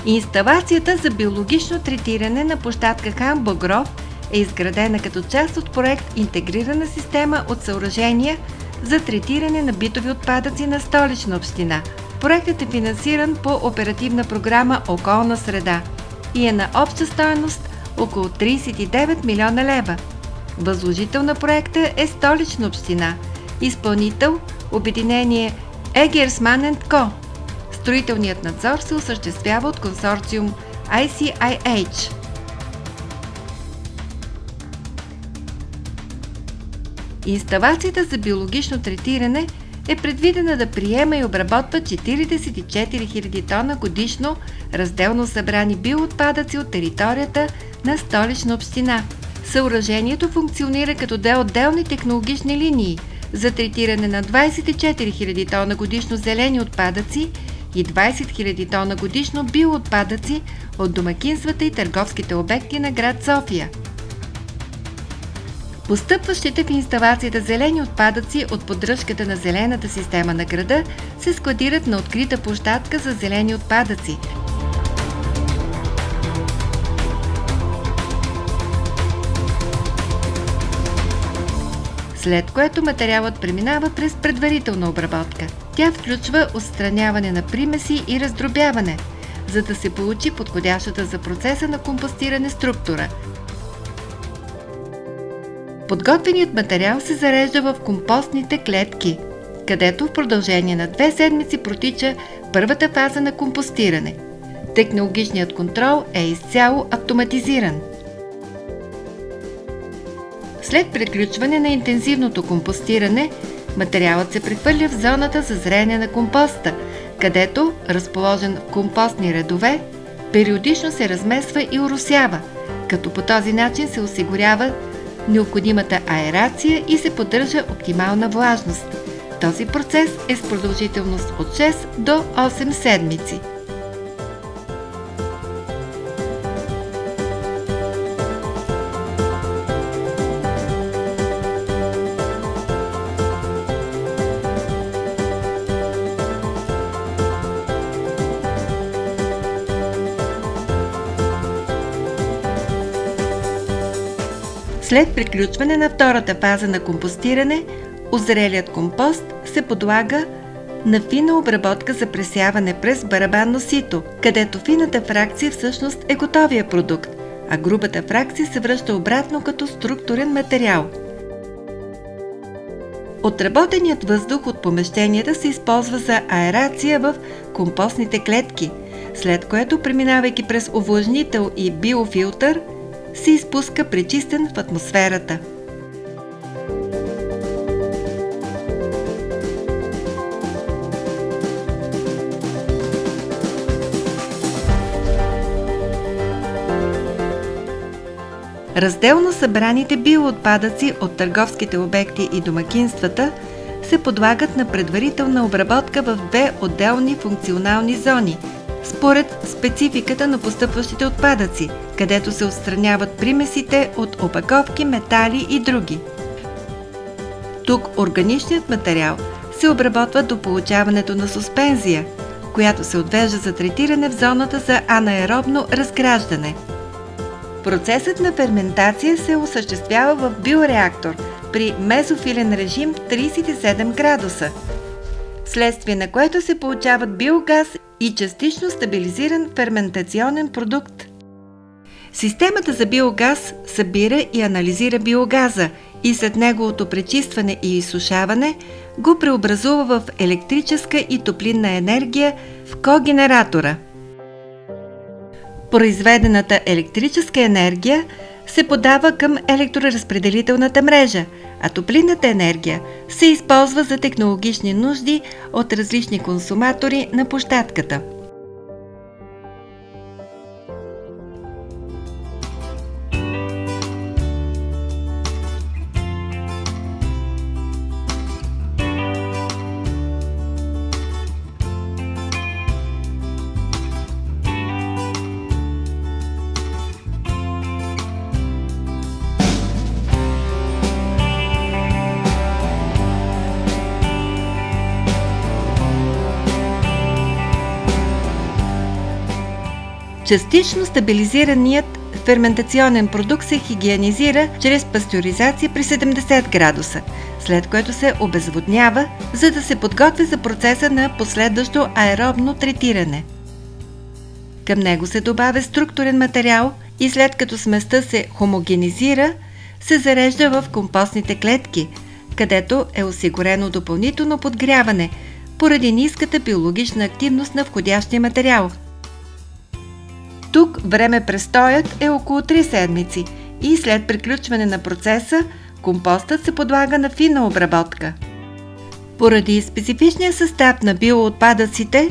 Инсталацията за биологично третиране на площадка Хан Богров е изградена като част от проект Интегрирана система от съоръжения за третиране на битови отпадъци на Столична община. Проектът е финансиран по оперативна програма Околна среда и е на обща стойност около 39 милиона лева. Възложител на проекта е Столична община, изпълнител обединение Егерсман & Ко. Строителният надзор се осъществява от консорциум ICIH. Инсталацията за биологично третиране е предвидена да приема и обработва 44 000 тона годишно разделно събрани биоотпадъци от територията на Столична община. Съоръжението функционира като две отделни технологични линии за третиране на 24 000 тона годишно зелени отпадъци и 20 000 тона годишно биоотпадъци от домакинствата и търговските обекти на град София. Постъпващите в инсталацията зелени отпадъци от поддръжката на зелената система на града се складират на открита площадка за зелени отпадъци. След което материалът преминава през предварителна обработка. Тя включва отстраняване на примеси и раздробяване, за да се получи подходящата за процеса на компостиране структура. Подготвеният материал се зарежда в компостните клетки, където в продължение на 2 седмици протича първата фаза на компостиране. Технологичният контрол е изцяло автоматизиран. След приключване на интензивното компостиране, материалът се прехвърля в зоната за зреене на компоста, където, разположен в компостни редове, периодично се размесва и оросява, като по този начин се осигурява необходимата аерация и се поддържа оптимална влажност. Този процес е с продължителност от 6 до 8 седмици. След приключване на втората фаза на компостиране, озрелият компост се подлага на фина обработка за пресяване през барабанно сито, където фината фракция всъщност е готовия продукт, а грубата фракция се връща обратно като структурен материал. Отработеният въздух от помещенията се използва за аерация в компостните клетки, след което, преминавайки през увлажнител и биофилтър, се изпуска пречистен в атмосферата. Разделно събраните биоотпадъци от търговските обекти и домакинствата се подлагат на предварителна обработка в 2 отделни функционални зони, според спецификата на постъпващите отпадъци, където се отстраняват примесите от опаковки, метали и други. Тук органичният материал се обработва до получаването на суспензия, която се отвежда за третиране в зоната за анаеробно разграждане. Процесът на ферментация се осъществява в биореактор при мезофилен режим 37 градуса, вследствие на което се получават биогаз и частично стабилизиран ферментационен продукт. Системата за биогаз събира и анализира биогаза и след неговото пречистване и изсушаване го преобразува в електрическа и топлинна енергия в когенератора. Произведената електрическа енергия се подава към електроразпределителната мрежа, а топлинната енергия се използва за технологични нужди от различни консуматори на площадката. Частично стабилизираният ферментационен продукт се хигиенизира чрез пастеризация при 70 градуса, след което се обезводнява, за да се подготви за процеса на последващо аеробно третиране. Към него се добавя структурен материал и след като сместа се хомогенизира, се зарежда в компостните клетки, където е осигурено допълнително подгряване поради ниската биологична активност на входящия материал. Тук време-престоят е около 3 седмици и след приключване на процеса компостът се подлага на финна обработка. Поради специфичния състав на биоотпадъците,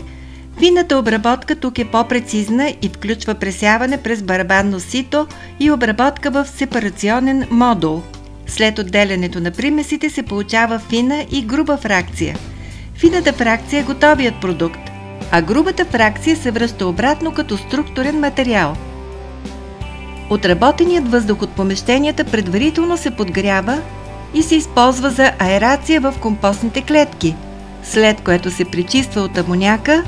финната обработка тук е по-прецизна и включва пресяване през барабанно сито и обработка в сепарационен модул. След отделянето на примесите се получава фина и груба фракция. Фината фракция е готовият продукт, а грубата фракция се връща обратно като структурен материал. Отработеният въздух от помещенията предварително се подгрява и се използва за аерация в компостните клетки, след което се пречиства от амоняка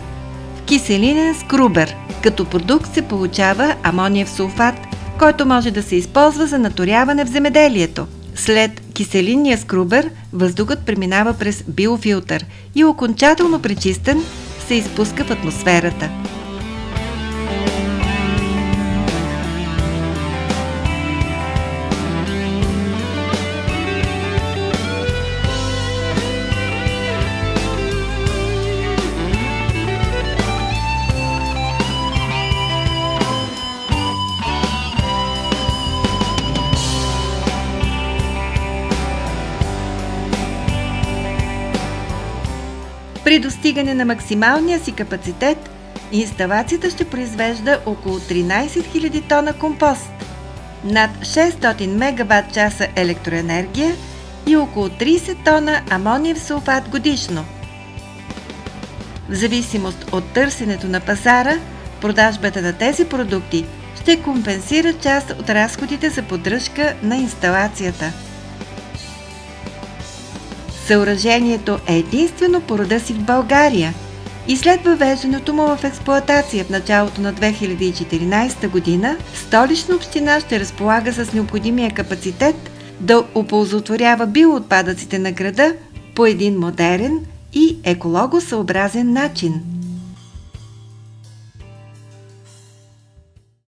в киселинен скрубер. Като продукт се получава амониев сулфат, който може да се използва за наторяване в земеделието. След киселинния скрубер въздухът преминава през биофилтър и окончателно пречистен се изпуска в атмосферата. При достигане на максималния си капацитет, инсталацията ще произвежда около 13 000 тона компост, над 600 мегаватт-часа електроенергия и около 30 тона амониев сулфат годишно. В зависимост от търсенето на пазара, продажбата на тези продукти ще компенсира част от разходите за поддръжка на инсталацията. Съоръжението е единствено по рода си в България и след въвеждането му в експлоатация в началото на 2014 година, Столична община ще разполага с необходимия капацитет да оползотворява биоотпадъците на града по един модерен и екологосъобразен начин.